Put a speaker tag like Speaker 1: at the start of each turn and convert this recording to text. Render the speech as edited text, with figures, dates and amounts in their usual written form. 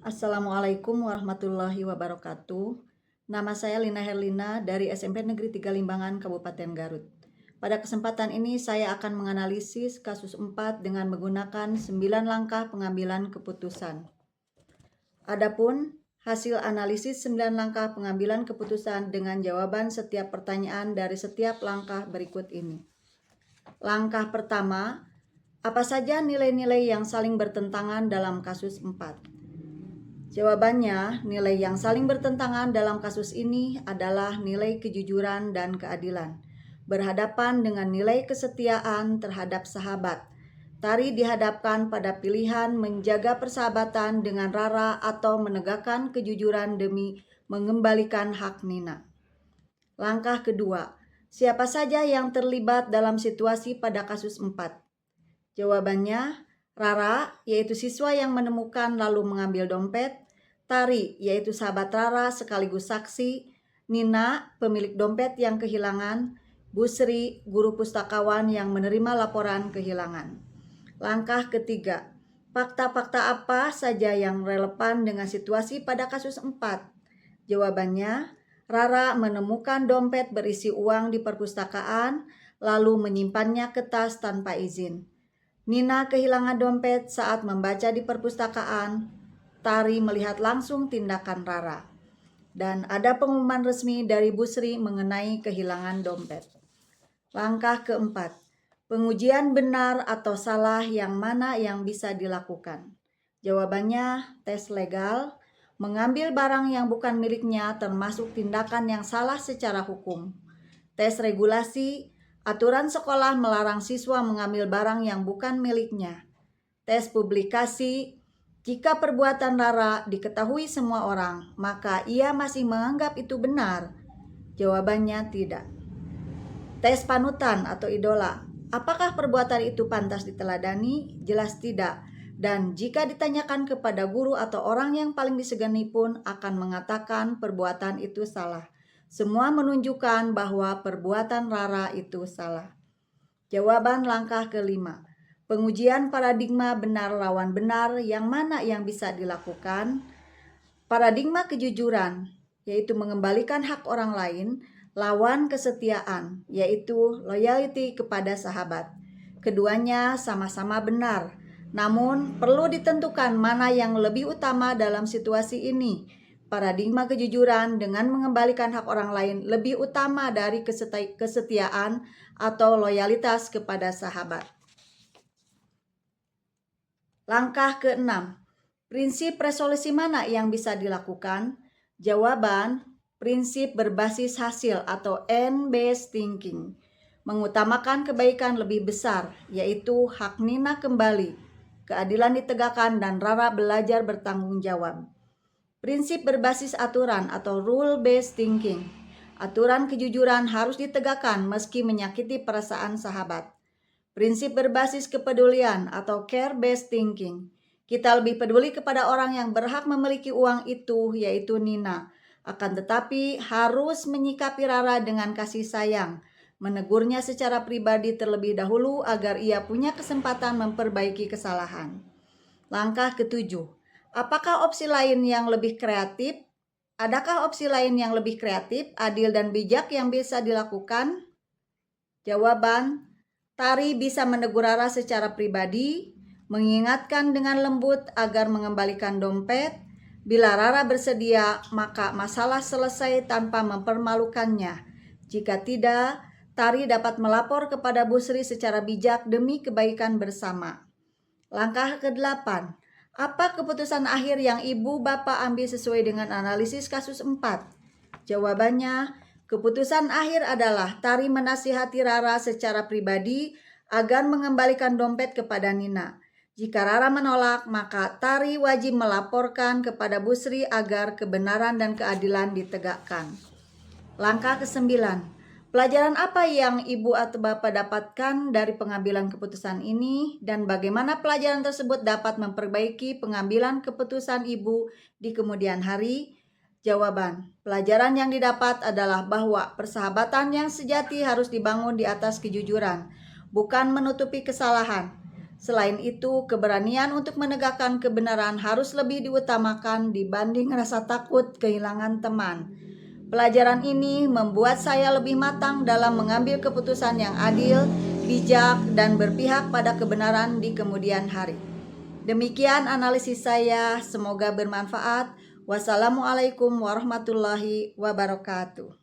Speaker 1: Assalamualaikum warahmatullahi wabarakatuh. Nama saya Lina Herlina dari SMP Negeri 3 Limbangan, Kabupaten Garut. Pada kesempatan ini saya akan menganalisis kasus 4 dengan menggunakan 9 langkah pengambilan keputusan. Adapun hasil analisis 9 langkah pengambilan keputusan dengan jawaban setiap pertanyaan dari setiap langkah berikut ini. Langkah pertama, apa saja nilai-nilai yang saling bertentangan dalam kasus 4? Jawabannya, nilai yang saling bertentangan dalam kasus ini adalah nilai kejujuran dan keadilan, berhadapan dengan nilai kesetiaan terhadap sahabat. Tari dihadapkan pada pilihan menjaga persahabatan dengan Rara atau menegakkan kejujuran demi mengembalikan hak Nina. Langkah kedua, siapa saja yang terlibat dalam situasi pada kasus 4? Jawabannya, Rara, yaitu siswa yang menemukan lalu mengambil dompet. Tari, yaitu sahabat Rara sekaligus saksi. Nina, pemilik dompet yang kehilangan. Busri, guru pustakawan yang menerima laporan kehilangan. Langkah ketiga, fakta-fakta apa saja yang relevan dengan situasi pada kasus 4? Jawabannya, Rara menemukan dompet berisi uang di perpustakaan, lalu menyimpannya ke tas tanpa izin. Nina kehilangan dompet saat membaca di perpustakaan. Tari melihat langsung tindakan Rara. Dan ada pengumuman resmi dari Busri mengenai kehilangan dompet. Langkah keempat, pengujian benar atau salah yang mana yang bisa dilakukan. Jawabannya, tes legal. Mengambil barang yang bukan miliknya termasuk tindakan yang salah secara hukum. Tes regulasi, aturan sekolah melarang siswa mengambil barang yang bukan miliknya. Tes publikasi, jika perbuatan Rara diketahui semua orang, maka ia masih menganggap itu benar. Jawabannya tidak. Tes panutan atau idola, apakah perbuatan itu pantas diteladani? Jelas tidak. Dan jika ditanyakan kepada guru atau orang yang paling disegani pun akan mengatakan perbuatan itu salah. Semua menunjukkan bahwa perbuatan Rara itu salah. Jawaban langkah kelima, pengujian paradigma benar lawan benar yang mana yang bisa dilakukan. Paradigma kejujuran, yaitu mengembalikan hak orang lain, lawan kesetiaan, yaitu loyalty kepada sahabat. Keduanya sama-sama benar, namun perlu ditentukan mana yang lebih utama dalam situasi ini. Paradigma kejujuran dengan mengembalikan hak orang lain lebih utama dari kesetiaan atau loyalitas kepada sahabat. Langkah keenam, prinsip resolusi mana yang bisa dilakukan? Jawaban, prinsip berbasis hasil atau end-based thinking. Mengutamakan kebaikan lebih besar, yaitu hak Nina kembali, keadilan ditegakkan dan Rara belajar bertanggung jawab. Prinsip berbasis aturan atau rule-based thinking. Aturan kejujuran harus ditegakkan meski menyakiti perasaan sahabat. Prinsip berbasis kepedulian atau care-based thinking. Kita lebih peduli kepada orang yang berhak memiliki uang itu, yaitu Nina. Akan tetapi harus menyikapi Rara dengan kasih sayang, menegurnya secara pribadi terlebih dahulu agar ia punya kesempatan memperbaiki kesalahan. Langkah ketujuh, apakah opsi lain yang lebih kreatif? Adakah opsi lain yang lebih kreatif, adil dan bijak yang bisa dilakukan? Jawaban, Tari bisa menegur Rara secara pribadi, mengingatkan dengan lembut agar mengembalikan dompet. Bila Rara bersedia, maka masalah selesai tanpa mempermalukannya. Jika tidak, Tari dapat melapor kepada Busri secara bijak demi kebaikan bersama. Langkah ke-8, apa keputusan akhir yang ibu bapak ambil sesuai dengan analisis kasus 4? Jawabannya, keputusan akhir adalah Tari menasihati Rara secara pribadi agar mengembalikan dompet kepada Nina. Jika Rara menolak, maka Tari wajib melaporkan kepada Busri agar kebenaran dan keadilan ditegakkan. Langkah ke-9, pelajaran apa yang ibu atau bapak dapatkan dari pengambilan keputusan ini dan bagaimana pelajaran tersebut dapat memperbaiki pengambilan keputusan ibu di kemudian hari? Jawaban, pelajaran yang didapat adalah bahwa persahabatan yang sejati harus dibangun di atas kejujuran, bukan menutupi kesalahan. Selain itu, keberanian untuk menegakkan kebenaran harus lebih diutamakan dibanding rasa takut kehilangan teman. Pelajaran ini membuat saya lebih matang dalam mengambil keputusan yang adil, bijak, dan berpihak pada kebenaran di kemudian hari. Demikian analisis saya, semoga bermanfaat. Wassalamualaikum warahmatullahi wabarakatuh.